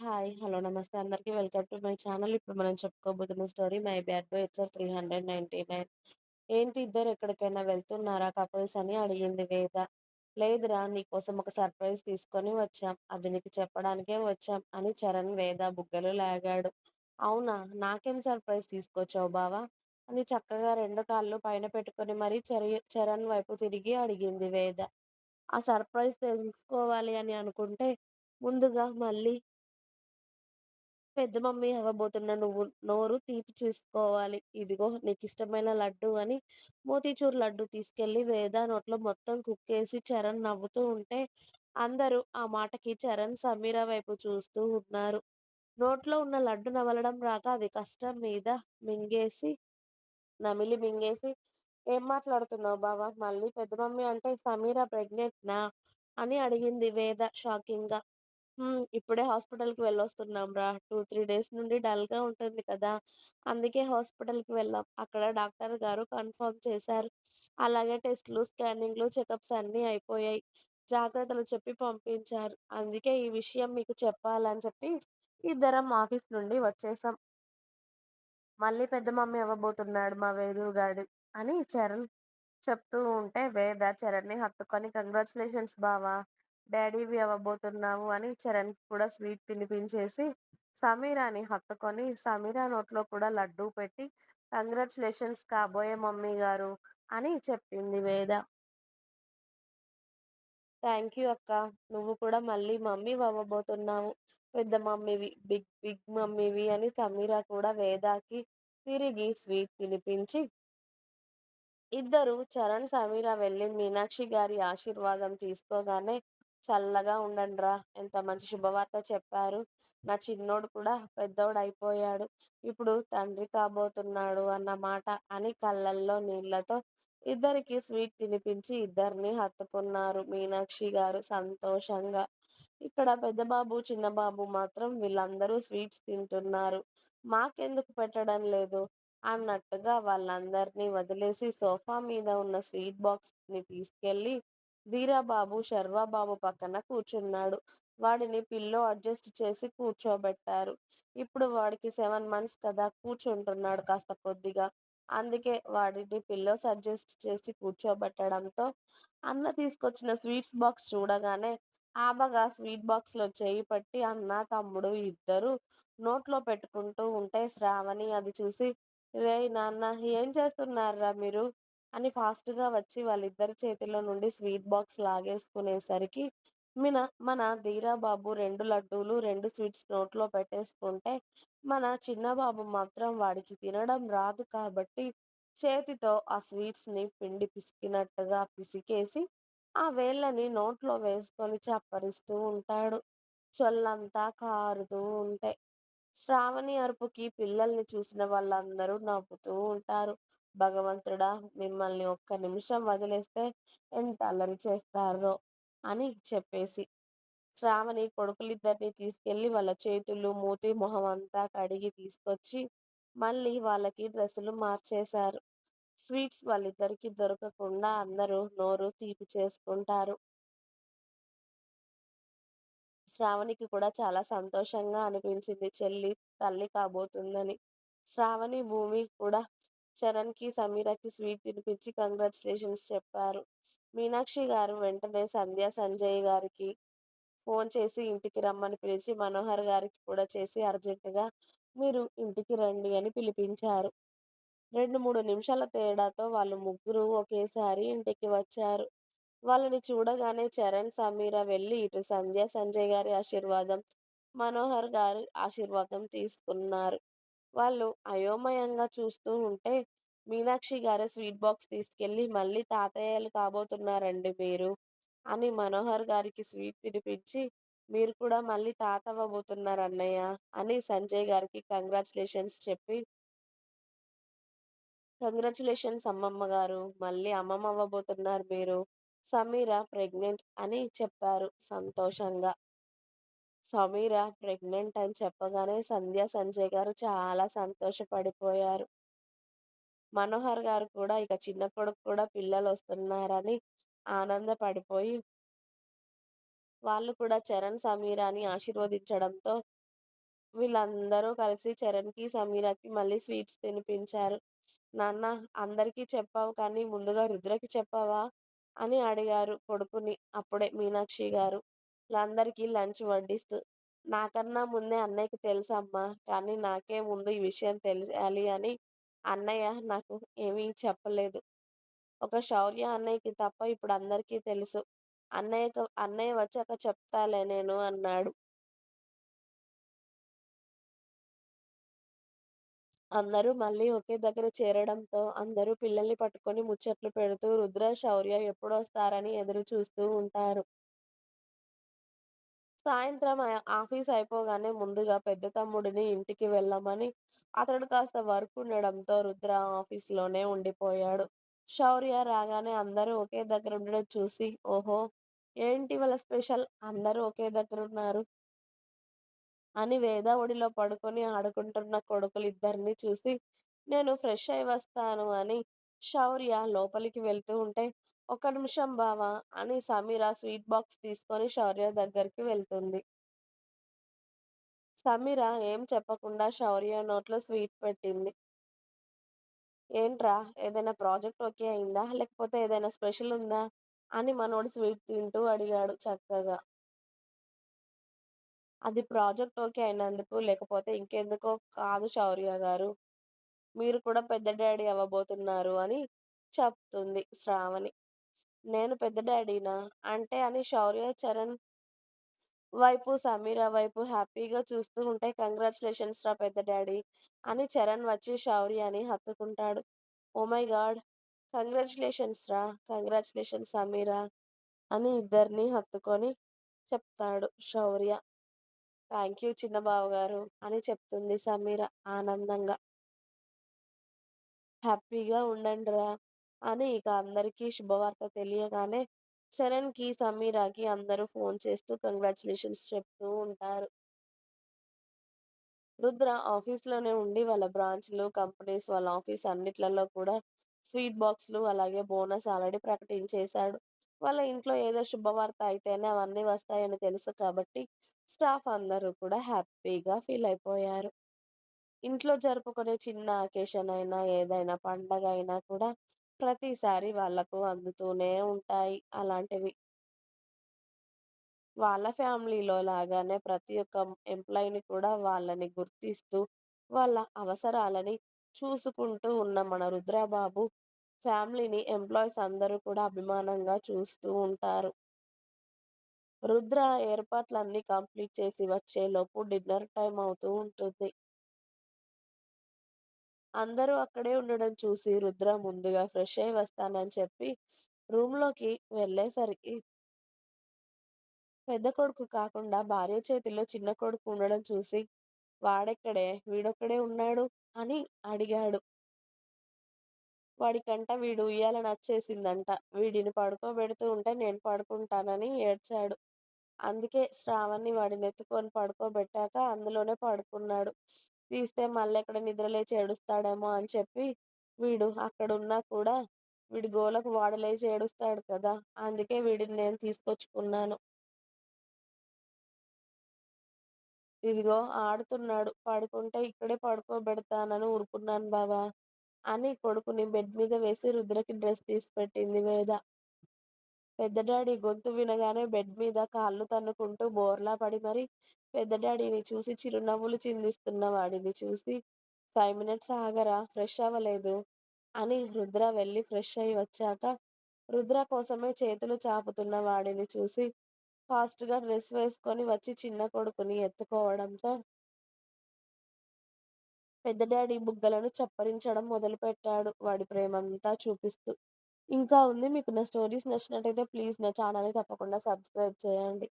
Hi. Hello. నమస్తే అందరికి. Welcome to my channel. ఇప్పుడు మనం చెప్పుకోబోతున్న story 'my bad boy' episode 399. ఏంటి ఇద్దరు ఎక్కడికైనా వెళ్తున్నారా కపుల్స్ అని అడిగింది వేద. లేదురా నీకోసం ఒక సర్ప్రైజ్ తీసుకొని వచ్చాం. అది నీకు చెప్పడానికే వచ్చాం అని చరణ్ వేద బుగ్గలు లాగాడు. అవునా? నాకేం సర్ప్రైజ్ తీసుకొచ్చావు బావా? అని చక్కగా రెండు కాళ్ళు పైన పెట్టుకొని మరీ చరణ్ వైపు తిరిగి అడిగింది వేద. ఆ సర్ప్రైజ్ తెలుసుకోవాలి అని అనుకుంటే ముందుగా మళ్ళీ పెద్ద మమ్మీ అవ్వబోతున్న నువ్వు నోరు తీపి చేసుకోవాలి. ఇదిగో నీకిష్టమైన లడ్డు అని మోతీచూర్ లడ్డు తీసుకెళ్ళి వేద నోట్లో మొత్తం కుక్కేసి చరణ్ నవ్వుతూ ఉంటే అందరూ ఆ మాటకి చరణ్, సమీర వైపు చూస్తూ ఉన్నారు. నోట్లో ఉన్న లడ్డు నమలడం రాక అది కష్టం మీద మింగేసి నమిలి మింగేసి "ఏం మాట్లాడుతున్నావు బావ? మళ్ళీ పెద్ద మమ్మీ అంటే సమీర ప్రెగ్నెంట్‌నా?" అని అడిగింది వేద షాకింగ్‌గా. ఇప్పుడే హాస్పిటల్‌కి వెళ్ళొస్తున్నాంరా. 2, 3 డేస్ నుండి డల్‌గా ఉంటుంది కదా! అందుకే హాస్పిటల్‌కి వెళ్ళాం. అక్కడ డాక్టర్ గారు కన్ఫర్మ్ చేశారు. అలాగే టెస్ట్‌లు, స్కానింగ్‌లు, చెకప్స్ అన్నీ అయిపోయాయి. జాగ్రత్తలు చెప్పి పంపించారు. అందుకే ఈ విషయం మీకు చెప్పాలని చెప్పి ఇద్దరం ఆఫీస్ నుండి వచ్చేసాం. మళ్ళీ పెద్ద మమ్మీ అవ్వబోతున్నాడు మా వేదుగాడు అని చరణ్ చెప్తూ ఉంటే వేద చరణ్‌ని హత్తుకొని కంగ్రాచ్యులేషన్స్ బావ! డాడీవి అవ్వబోతున్నావు అని చరణ్‌కి కూడా స్వీట్ తినిపించేసి సమీరాని హత్తుకొని సమీరా నోట్లో కూడా లడ్డూ పెట్టి కంగ్రాచ్యులేషన్స్ కాబోయే మమ్మీ గారు అని చెప్పింది వేద. థాంక్యూ అక్క. నువ్వు కూడా మళ్ళీ మమ్మీవవ్వబోతున్నావు. పెద్ద మమ్మీవి, బిగ్ బిగ్ మమ్మీవి అని సమీర కూడా వేదాకి తిరిగి స్వీట్ తినిపించి ఇద్దరు చరణ్, సమీర వెళ్లి మీనాక్షి గారి ఆశీర్వాదం తీసుకోగానే చల్లగా ఉండండ్రా ఎంత మంచి శుభవార్త చెప్పారు. నా చిన్నోడు కూడా పెద్దోడైపోయాడు. ఇప్పుడు తండ్రి కాబోతున్నాడు అన్నమాట అని కళ్ళల్లో నీళ్లతో ఇద్దరికి స్వీట్ తినిపించి ఇద్దరిని హత్తుకున్నారు మీనాక్షి గారు సంతోషంగా. ఇక్కడ పెద్ద బాబు, చిన్న బాబు మాత్రం వీళ్ళందరూ స్వీట్స్ తింటున్నారు. మాకెందుకు పెట్టడం లేదు అన్నట్టుగా వాళ్ళందరినీ వదిలేసి సోఫా మీద ఉన్న స్వీట్ బాక్స్‌ని తీసుకెళ్ళి వీరాబాబు, శర్వాబాబు పక్కన కూర్చున్నాడు. వాడిని పిల్లో అడ్జస్ట్ చేసి కూర్చోబెట్టారు. ఇప్పుడు వాడికి 7 మంత్స్ కదా! కూర్చుంటున్నాడు కాస్త కొద్దిగా. అందుకే వాడిని పిల్లోస్ అడ్జస్ట్ చేసి కూర్చోబెట్టడంతో అన్న తీసుకొచ్చిన స్వీట్స్ బాక్స్ చూడగానే ఆబగా స్వీట్ బాక్స్‌లో చేయి పెట్టి అన్న, తమ్ముడు ఇద్దరూ నోట్లో పెట్టుకుంటూ ఉంటే శ్రావణి అది చూసి "రేయ్ నాన్న ఏం చేస్తున్నార్రా మీరు" అని ఫాస్ట్‌గా వచ్చి వాళ్ళిద్దరి చేతిలో నుండి స్వీట్ బాక్స్ లాగేసుకునేసరికి మిన మన ధీరా బాబు 2 లడ్డూలు, 2 స్వీట్స్ నోట్లో పెట్టేసుకుంటే, మన చిన్న బాబు మాత్రం వాడికి తినడం రాదు కాబట్టి చేతితో ఆ స్వీట్స్‌ని పిండి పిసికినట్టుగా పిసికేసి, ఆ వేళ్ళని నోట్లో వేసుకొని చప్పరిస్తూ ఉంటాడు. చొల్లంతా కారుతూ ఉంటే. శ్రావణి అరుపుకి పిల్లల్ని చూసిన వాళ్ళందరూ నవ్వుతూ ఉంటారు. భగవంతుడా! మిమ్మల్ని ఒక్క నిమిషం వదిలేస్తే ఎంత అల్లరి చేస్తారో అని చెప్పేసి. శ్రావణి కొడుకులిద్దరిని తీసుకెళ్ళి వాళ్ళ చేతులు, మూతి, మొహం అంతా కడిగి తీసుకొచ్చి మళ్ళీ వాళ్ళకి డ్రెస్సులు మార్చేశారు. స్వీట్స్ వాళ్ళిద్దరికీ దొరకకుండా అందరూ నోరు తీపి చేసుకుంటారు. శ్రావణికి కూడా చాలా సంతోషంగా అనిపించింది చెల్లి తల్లి కాబోతుందని. శ్రావణి, భూమి కూడా చరణ్‌కి, సమీరకి స్వీట్ తినిపించి కంగ్రాచ్యులేషన్స్ చెప్పారు. మీనాక్షి గారు వెంటనే సంధ్య, సంజయ్ గారికి ఫోన్ చేసి ఇంటికి రమ్మని పిలిచి, మనోహర్ గారికి కూడా చేసి అర్జెంట్‌గా మీరు ఇంటికి రండి అని పిలిపించారు. 2, 3 నిమిషాల తేడాతో వాళ్ళు ముగ్గురు ఒకేసారి ఇంటికి వచ్చారు. వాళ్ళని చూడగానే చరణ్, సమీర వెళ్లి ఇటు సంధ్య, సంజయ్ గారి ఆశీర్వాదం, మనోహర్ గారి ఆశీర్వాదం తీసుకున్నారు. వాళ్ళు అయోమయంగా చూస్తూ ఉంటే, మీనాక్షి గారే స్వీట్ బాక్స్ తీసుకెళ్ళి, "మళ్ళీ తాతయ్యలు కాబోతున్నారండి మీరు" అని మనోహర్ గారికి స్వీట్ తినిపించి, "మీరు కూడా మళ్ళీ తాత అవ్వబోతున్నారు అన్నయ్య" అని సంజయ్ గారికి కంగ్రాచ్యులేషన్స్ చెప్పి కంగ్రాచ్యులేషన్స్ అమ్మమ్మ గారు. మళ్ళీ అమ్మమ్మ అవ్వబోతున్నారు మీరు. సమీర ప్రెగ్నెంట్ అని చెప్పారు సంతోషంగా. సమీర ప్రెగ్నెంట్ అని చెప్పగానే సంధ్య, సంజయ్ గారు చాలా సంతోషపడిపోయారు. మనోహర్ గారు కూడా ఇక చిన్న కొడుకు కూడా పిల్లలొస్తున్నారని ఆనందపడిపోయి వాళ్ళు కూడా చరణ్, సమీరాని ఆశీర్వదించడంతో వీళ్ళందరూ కలిసి చరణ్‌కి, సమీరకి మళ్ళీ స్వీట్స్ తినిపించారు. "నాన్న అందరికీ చెప్పావు కానీ ముందుగా రుద్రకి చెప్పావా?" అని అడిగారు కొడుకుని అప్పుడే మీనాక్షి గారు. అందరికీ లంచ్ వడ్డిస్తూ. "నాకన్నా ముందే అన్నయ్యకి తెలుసమ్మా. కానీ నాకే ముందు ఈ విషయం తెలియాలి అని అన్నయ్య నాకు ఏమీ చెప్పలేదు. ఒక శౌర్య అన్నయ్యకి తప్ప ఇప్పుడు అందరికీ తెలుసు. అన్నయ్య వచ్చాక చెప్తాలే నేను" అన్నాడు. అందరూ మళ్ళీ ఒకే దగ్గర చేరడంతో అందరూ పిల్లల్ని పట్టుకొని ముచ్చట్లు పెడుతూ రుద్ర, శౌర్య ఎప్పుడొస్తారని ఎదురు చూస్తూ ఉంటారు. సాయంత్రం ఆఫీస్ అయిపోగానే ముందుగా పెద్ద తమ్ముడిని ఇంటికి వెళ్ళమని, అతడు కాస్త వర్క్ ఉండడంతో రుద్ర ఆఫీస్‌లోనే ఉండిపోయాడు. శౌర్య రాగానే అందరూ ఒకే దగ్గర ఉండడం చూసి, "ఓహో! ఏంటి ఇవాళ స్పెషల్ అందరూ ఒకే దగ్గరున్నారు" అని వేద ఒడిలో పడుకొని ఆడుకుంటున్న కొడుకులిద్దరిని చూసి, "నేను ఫ్రెష్ అయి వస్తాను" అని శౌర్య లోపలికి వెళ్తూ ఉంటే, "ఒక్క నిమిషం బావ" అని సమీర స్వీట్ బాక్స్ తీసుకొని శౌర్య దగ్గరికి వెళ్తుంది. సమీర ఏం చెప్పకుండా శౌర్య నోట్లో స్వీట్ పెట్టింది. "ఏంట్రా ఏదైనా ప్రాజెక్ట్ ఓకే అయిందా? లేకపోతే ఏదైనా స్పెషల్ ఉందా?" అని మనోడు స్వీట్ తింటూ అడిగాడు చక్కగా. "అది ప్రాజెక్ట్ ఓకే అయినందుకు, లేకపోతే ఇంకెందుకో కాదు శౌర్య గారు. మీరు కూడా పెద్ద డ్యాడీ అవ్వబోతున్నారు" అని చెప్తుంది శ్రావణి. "నేను పెద్ద డ్యాడీనా? అంటే" అని శౌర్య, చరణ్ వైపు, సమీర వైపు హ్యాపీగా చూస్తూ ఉంటే, "కంగ్రాచ్యులేషన్స్ రా పెద్ద డ్యాడీ" అని చరణ్ వచ్చి శౌర్యని హత్తుకుంటాడు. "Oh my god! కంగ్రాచ్యులేషన్స్ రా! కంగ్రాచ్యులేషన్స్ సమీర" అని ఇద్దరిని హత్తుకొని చెప్తాడు శౌర్య. "థాంక్ యూ చిన్న బావగారు" అని చెప్తుంది సమీర ఆనందంగా. "హ్యాపీగా ఉండండిరా" అని ఇక అందరికీ శుభవార్త తెలియగానే చరణ్‌కి, సమీరాకి అందరూ ఫోన్ చేస్తూ కంగ్రాచ్యులేషన్స్ చెప్తూ ఉంటారు. రుద్ర ఆఫీస్‌లోనే ఉండి వాళ్ళ బ్రాంచ్‌లు, కంపెనీస్, వాళ్ళ ఆఫీస్ అన్నిట్లలో కూడా స్వీట్ బాక్స్‌లు అలాగే బోనస్ ఆల్రెడీ ప్రకటించేశాడు. వాళ్ళ ఇంట్లో ఏదో శుభవార్త అయితేనే అవన్నీ వస్తాయని తెలుసు కాబట్టి స్టాఫ్ అందరూ కూడా హ్యాపీగా ఫీల్ అయిపోయారు. ఇంట్లో జరుపుకునే చిన్న అకేషన్ అయినా, ఏదైనా పండగ అయినా కూడా ప్రతిసారి వాళ్ళకు అందుతూనే ఉంటాయి అలాంటివి. వాళ్ళ ఫ్యామిలీలో లాగానే ప్రతి ఒక్క ఎంప్లాయీని కూడా వాళ్ళని గుర్తిస్తూ, వాళ్ళ అవసరాలని చూసుకుంటూ ఉన్న మన రుద్రబాబు ఫ్యామిలీని ఎంప్లాయీస్ అందరూ కూడా అభిమానంగా చూస్తూ ఉంటారు. రుద్ర ఏర్పాట్లన్నీ కంప్లీట్ చేసి వచ్చేలోపు డిన్నర్ టైమ్ అవుతూ ఉంటుంది. అందరూ అక్కడే ఉండడం చూసి రుద్ర ముందుగా ఫ్రెష్ అయ్యి వస్తానని చెప్పి రూమ్‌లోకి వెళ్ళేసరికి పెద్ద కొడుకు కాకుండా భార్య చేతిలో చిన్న కొడుకు ఉండడం చూసి, "వాడెక్కడే? వీడొక్కడే ఉన్నాడు" అని అడిగాడు. వాడికంట వీడు ఉయ్యాల నచ్చేసిందంట. వీడిని పడుకోబెడుతూ ఉంటే నేను పడుకుంటానని ఏడ్చాడు. అందుకే శ్రావణ్‌ని వాడినెత్తుకొని పడుకోబెట్టాక అందులోనే పడుకున్నాడు. తీస్తే మళ్ళెక్కడ నిద్ర లేచి ఏడుస్తాడేమో అని చెప్పి వీడు అక్కడున్నా కూడా వీడి గోలకు వాడు లేచి ఏడుస్తాడు కదా! అందుకే వీడిని నేను తీసుకొచ్చుకున్నాను. ఇదిగో ఆడుతున్నాడు. పడుకుంటే ఇక్కడే పడుకోబెడతానని ఊరుకున్నాను బావ అని కొడుకుని బెడ్ మీద వేసి రుద్రకి డ్రెస్ తీసి పెట్టింది వేద. పెద్ద డాడీ గొంతు వినగానే బెడ్ మీద కాళ్ళు తన్నుకుంటూ బోర్లా పడి మరి పెద్ద డాడీని చూసి చిరునవ్వులు చిందిస్తున్న వాడిని చూసి 5 మినిట్స్ ఆగరా ఫ్రెష్ అవ్వలేదు అని రుద్ర వెళ్ళి ఫ్రెష్ అయ్యి వచ్చాక రుద్ర కోసమే చేతులు చాపుతున్న వాడిని చూసి ఫాస్ట్‌గా డ్రెస్ వేసుకొని వచ్చి చిన్న కొడుకుని ఎత్తుకోవడంతో పెద్ద డాడీ బుగ్గలను చప్పరించడం మొదలుపెట్టాడు వాడి ప్రేమంతా చూపిస్తూ. ఇంకా ఉంది. మీకు నా స్టోరీస్ నచ్చినట్టయితే ప్లీజ్ నా ఛానల్‌ని తప్పకుండా సబ్స్క్రైబ్ చేయండి.